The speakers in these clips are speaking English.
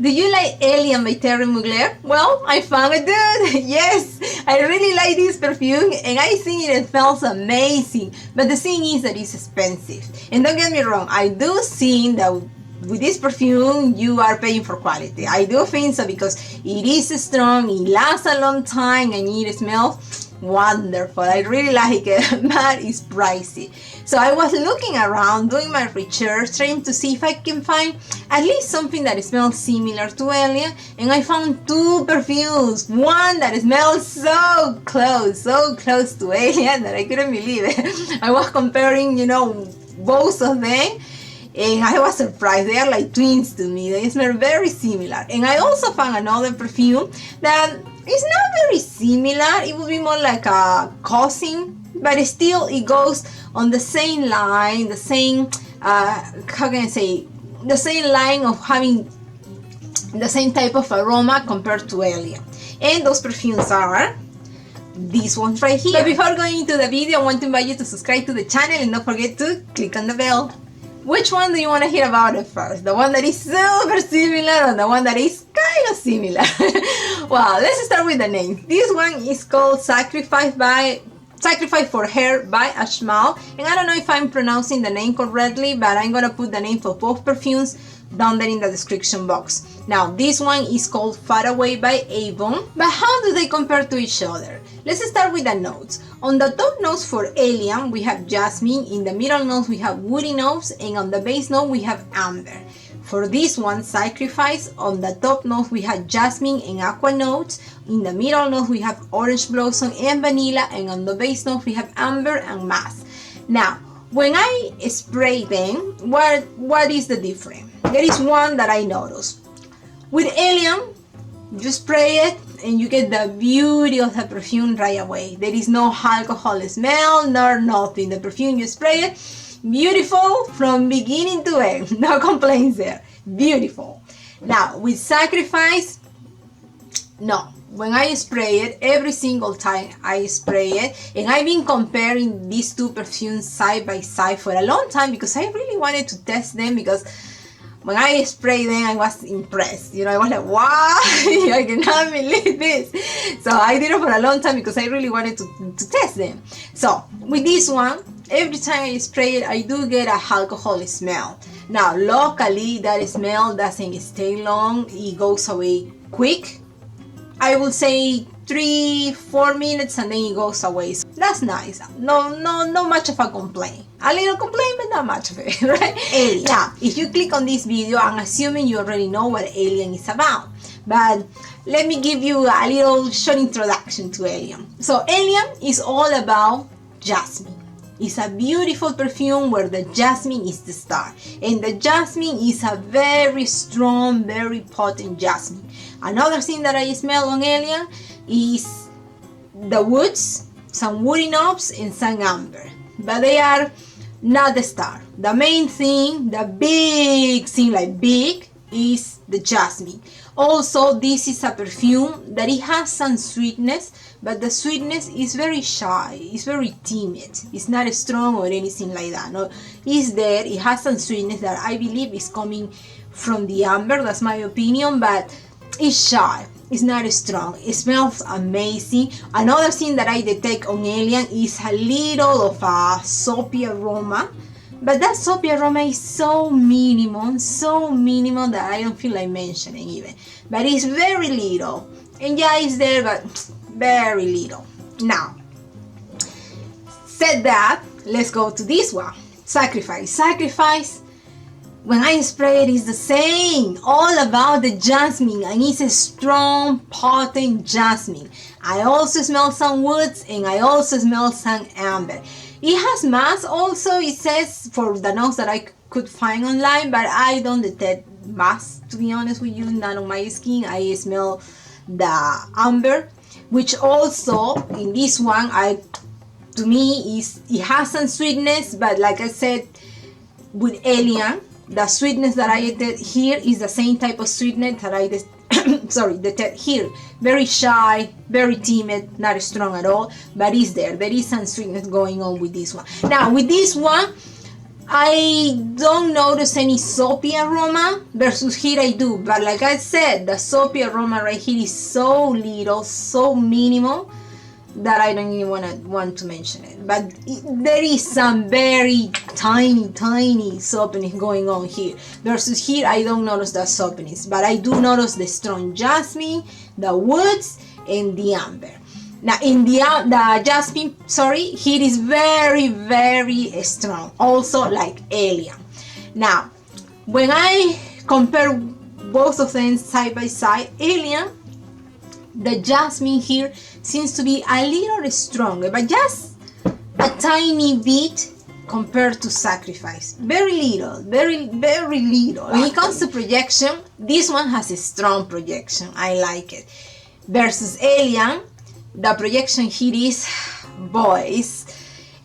Do you like Alien by Terry Mugler? Well, I found a dude. Yes, I really like this perfume and I think it smells amazing. But the thing is that it's expensive. And don't get me wrong, I do think that with this perfume you are paying for quality. I do think so because it is strong, it lasts a long time, and it smells wonderful. I really like it, but it's pricey. So I was looking around, doing my research, trying to see if I can find at least something that smells similar to Alien, and I found two perfumes. One that smells so close to Alien that I couldn't believe it. I was comparing, both of them, and I was surprised. They are like twins to me. They smell very similar. And I also found another perfume that is not very similar. It would be more like a cousin, but still it goes on the same line, the same, the same line of having the same type of aroma compared to Alien. And those perfumes are these ones right here. But before going into the video, I want to invite you to subscribe to the channel and don't forget to click on the bell. Which one do you want to hear about it first? The one that is super similar or the one that is kind of similar? Well, let's start with the name. This one is called Sacrifice for Her by Ajmal. And I don't know if I'm pronouncing the name correctly, but I'm going to put the name for both perfumes down there in the description box. Now, this one is called Far Away by Avon. But how do they compare to each other? Let's start with the notes. On the top notes for Alien, we have jasmine. In the middle notes, we have woody notes. And on the base note, we have amber. For this one, Sacrifice, on the top notes, we have jasmine and aqua notes. In the middle notes, we have orange blossom and vanilla. And on the base notes, we have amber and musk. Now, when I spray them, what is the difference? There is one that I noticed. With Alien, you spray it and you get the beauty of the perfume right away. There is no alcohol smell, nor nothing. The perfume, you spray it, beautiful from beginning to end. No complaints there. Beautiful. Now, with Sacrifice, no. When I spray it, every single time I spray it, and I've been comparing these two perfumes side by side for a long time because I really wanted to test them, because when I sprayed them, I was impressed. I was like, wow, I cannot believe this. So I did it for a long time because I really wanted to test them. So with this one, every time I spray it, I do get a alcohol smell. Now, locally, that smell doesn't stay long. It goes away quick. I would say 3-4 minutes and then it goes away. So that's nice. No much of a complaint. A little complaint, but not much of it, right? Alien. Now, if you click on this video, I'm assuming you already know what Alien is about. But let me give you a little short introduction to Alien. So Alien is all about jasmine. It's a beautiful perfume where the jasmine is the star. And the jasmine is a very strong, very potent jasmine. Another thing that I smell on Alien is the woods, some woody notes, and some amber. But they are not the star. The main thing, the big thing, like big, is the jasmine. Also, this is a perfume that it has some sweetness, but the sweetness is very shy. It's very timid. It's not strong or anything like that. No, it's there. It has some sweetness that I believe is coming from the amber. That's my opinion, but it's shy. It's not strong. It smells amazing. Another thing that I detect on Alien is a little of a soapy aroma. But that soapy aroma is so minimal that I don't feel like mentioning even. But it's very little. And yeah, it's there, but very little. Now, said that, let's go to this one. Sacrifice. When I spray it, it's the same. All about the jasmine, and it's a strong, potent jasmine. I also smell some woods, and I also smell some amber. It has musk also, it says, for the notes that I could find online, but I don't detect musk, to be honest with you, not on my skin. I smell the amber, which also, in this one, to me, it has some sweetness, but like I said, with Alien, the sweetness that I detect here is the same type of sweetness that I detect here. Very shy, very timid, not strong at all, but it's there. There is some sweetness going on with this one. Now, with this one, I don't notice any soapy aroma, versus here I do. But like I said, the soapy aroma right here is so little, so minimal, that I don't even want to mention it. But there is some very tiny soapiness going on here, versus here I don't notice that soapiness, but I do notice the strong jasmine, the woods, and the amber. Now in the jasmine, here is very strong, also like alien. Now when I compare both of them side by side, alien, the jasmine here seems to be a little stronger, but just a tiny bit compared to sacrifice. Very little, very little. When it comes to projection, this one has a strong projection. I like it. Versus alien, the projection here is, boys,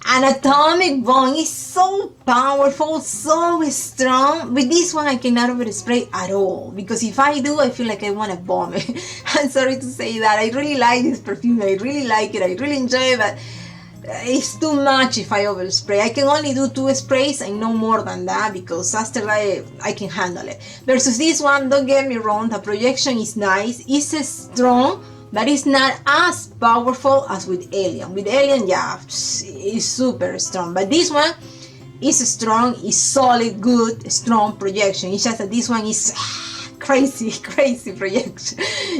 an atomic bomb. Is so powerful, so strong. With this one I cannot overspray at all, because if I do, I feel like I want to bomb it. I'm sorry to say that. I really like this perfume. I really like it. I really enjoy it, but it's too much if I overspray. I can only do 2 sprays and no more than that, because after that I can handle it. Versus this one, don't get me wrong, the projection is nice, it's strong, but it's not as powerful as with alien. With alien, yeah, it's super strong, but this one is strong, is solid, good, strong projection. It's just that this one is crazy projection,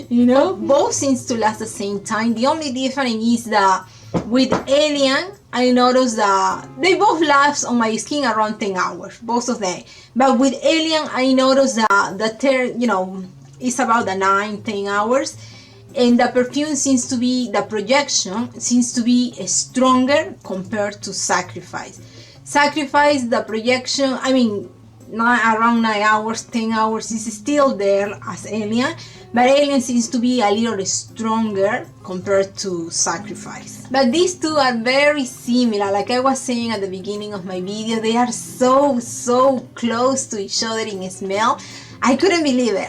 you know. Both seems to last the same time. The only difference is that with alien, I noticed that they both last on my skin around 10 hours, both of them. But with alien, I noticed that it's about the 9-10 hours. And the perfume seems to be, the projection seems to be stronger compared to sacrifice. Sacrifice, the projection, I mean, around 9 hours, 10 hours is still there as alien, but alien seems to be a little stronger compared to sacrifice. But these two are very similar. Like I was saying at the beginning of my video, they are so close to each other in smell. I couldn't believe it.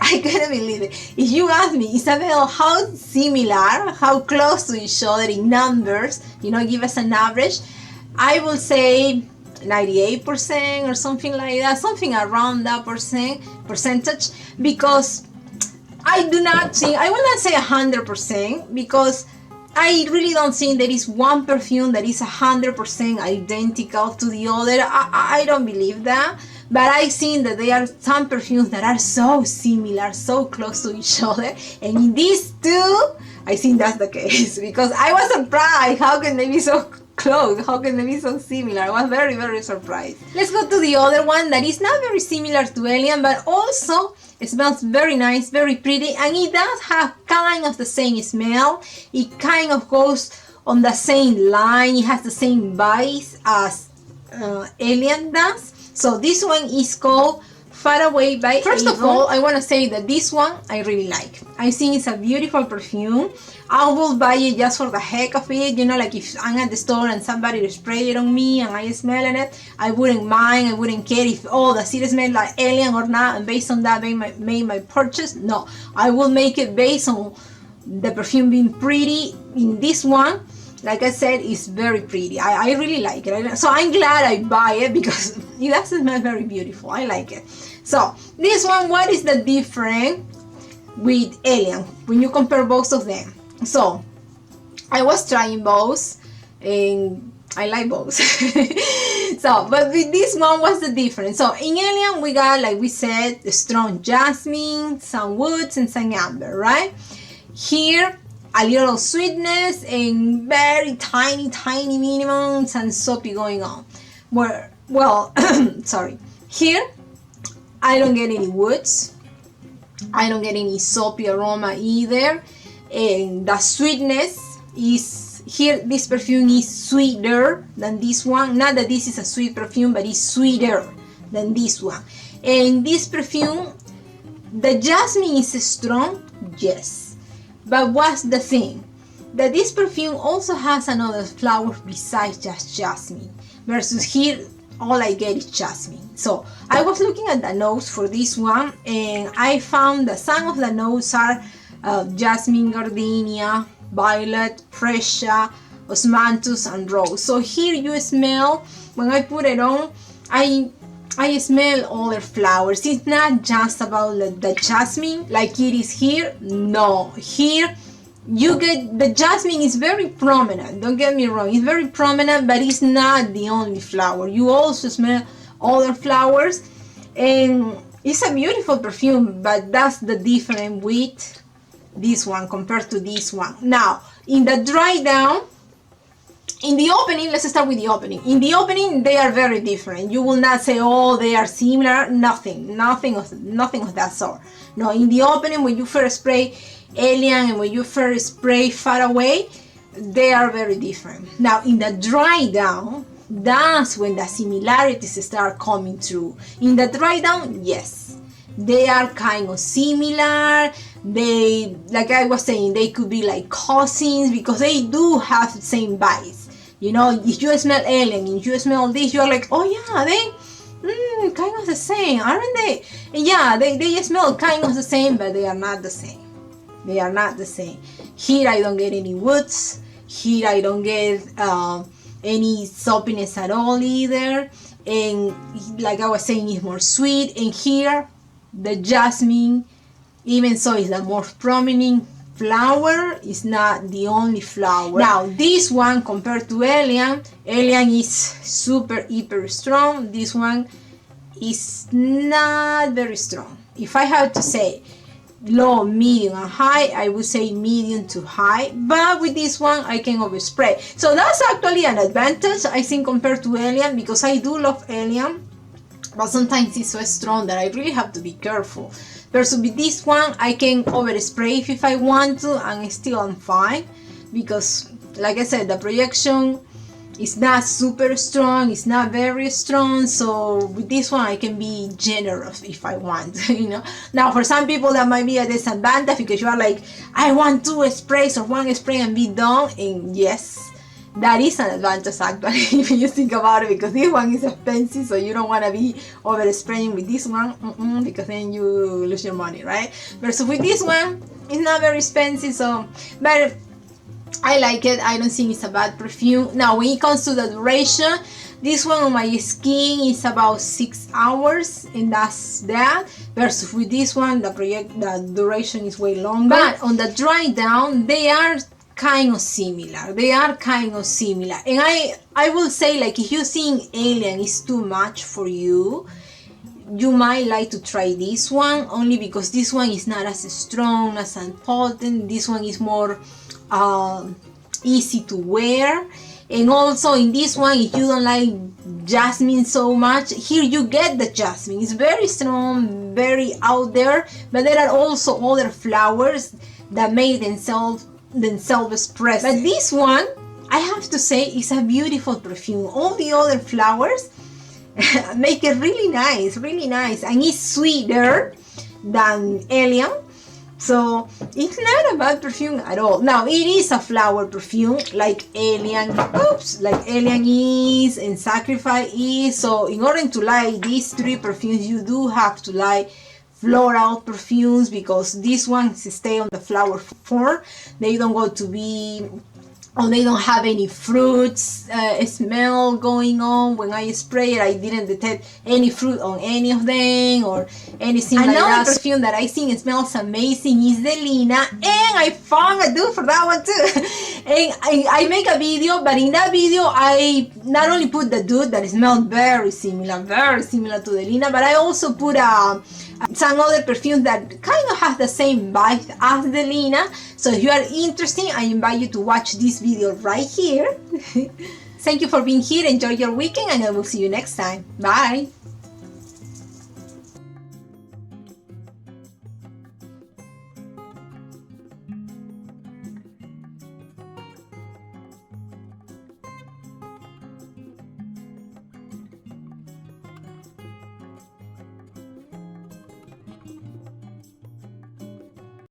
If you ask me, Isabel, how similar, how close to each other in numbers, give us an average, I will say 98% or something like that, something around that percentage, because I will not say 100%, because I really don't think there is one perfume that is 100% identical to the other. I don't believe that. But I've seen that there are some perfumes that are so similar, so close to each other. And in these two, I think that's the case. Because I was surprised. How can they be so close? How can they be so similar? I was very surprised. Let's go to the other one that is not very similar to alien, but also it smells very nice, very pretty. And it does have kind of the same smell. It kind of goes on the same line. It has the same vibes as alien does. So this one is called Far Away by First of all, I want to say that this one I really like. I think it's a beautiful perfume. I will buy it just for the heck of it. Like if I'm at the store and somebody spray it on me and I smell it, I wouldn't mind. I wouldn't care if does it smell like alien or not, and based on that made my purchase. No, I will make it based on the perfume being pretty. In this one, like I said, it's very pretty. I really like it. So I'm glad I buy it, because it does smell very beautiful. I like it. So this one, what is the difference with alien when you compare both of them? So I was trying both and I like both. So, but with this one, what's the difference? So in alien, we got, like we said, the strong jasmine, some woods, and some amber, right? Here, a little sweetness and very tiny minimum and soapy going on. Well, sorry. Here, I don't get any woods. I don't get any soapy aroma either. And the sweetness is, here this perfume is sweeter than this one. Not that this is a sweet perfume, but it's sweeter than this one. And this perfume, the jasmine is strong, yes. But what's the thing? That this perfume also has another flower besides just jasmine. Versus here, all I get is jasmine. So I was looking at the notes for this one, and I found that some of the notes are jasmine, gardenia, violet, freesia, osmanthus, and rose. So here you smell, when I put it on, I smell other flowers. It's not just about the jasmine like it is here. No, here you get the jasmine is very prominent. Don't get me wrong, it's very prominent, but it's not the only flower. You also smell other flowers, and it's a beautiful perfume, but that's the difference with this one compared to this one. Now, in the dry down, in the opening, let's start with the opening. In the opening, they are very different. You will not say, oh, they are similar. Nothing of that sort. No, in the opening, when you first spray Alien and when you first spray Far Away, they are very different. Now, in the dry down, that's when the similarities start coming through. In the dry down, yes, they are kind of similar. They, like I was saying, they could be like cousins because they do have the same vibes. You know, if you smell Alien, if you smell this, you're like, oh yeah, they kind of the same, aren't they? And yeah, they smell kind of the same, but they are not the same. They are not the same. Here I don't get any woods. Here I don't get any soapiness at all either. And like I was saying, it's more sweet. And here, the jasmine, even so, is the more prominent flower, is not the only flower. Now, this one compared to Alien is super, hyper strong. This one is not very strong. If I have to say low, medium, and high, I would say medium to high, but with this one I can overspray. So that's actually an advantage, I think, compared to Alien, because I do love Alien, but sometimes it's so strong that I really have to be careful. Versus with this one, I can overspray if I want to, and still I'm fine, because like I said, the projection is not super strong, it's not very strong. So with this one I can be generous if I want, you know. Now for some people that might be a disadvantage, because you are like, I want 2 sprays or 1 spray and be done. And yes, that is an advantage actually, if you think about it, because this one is expensive, so you don't want to be over spraying with this one, because then you lose your money, right? Versus with this one, it's not very expensive, so, but I like it. I don't think it's a bad perfume. Now when it comes to the duration, this one on my skin is about 6 hours, and that's that. Versus with this one, the duration is way longer. But on the dry down, they are kind of similar. And I will say, like, if you think Alien is too much for you, you might like to try this one, only because this one is not as strong, as potent. This one is more easy to wear. And also in this one, if you don't like jasmine so much, here you get the jasmine. It's very strong, very out there, but there are also other flowers that make themselves present. But this one, I have to say, is a beautiful perfume. All the other flowers make it really nice, and it's sweeter than Alien. So it's not a bad perfume at all. Now it is a flower perfume like Alien, is and Sacrifice is. So in order to like these 3 perfumes, you do have to like floral perfumes, because these ones stay on the flower form. They don't go to be, or they don't have any fruits smell going on. When I spray it, I didn't detect any fruit on any of them or anything like that. Another perfume that I think smells amazing is the Lina, and I found a dupe for that one too. And I make a video, but in that video I not only put the dupe that smells very similar to the Lina, but I also put some other perfumes that kind of have the same vibe as the Lina. So if you are interested, I invite you to watch this video right here. Thank you for being here. Enjoy your weekend, and I will see you next time. Bye.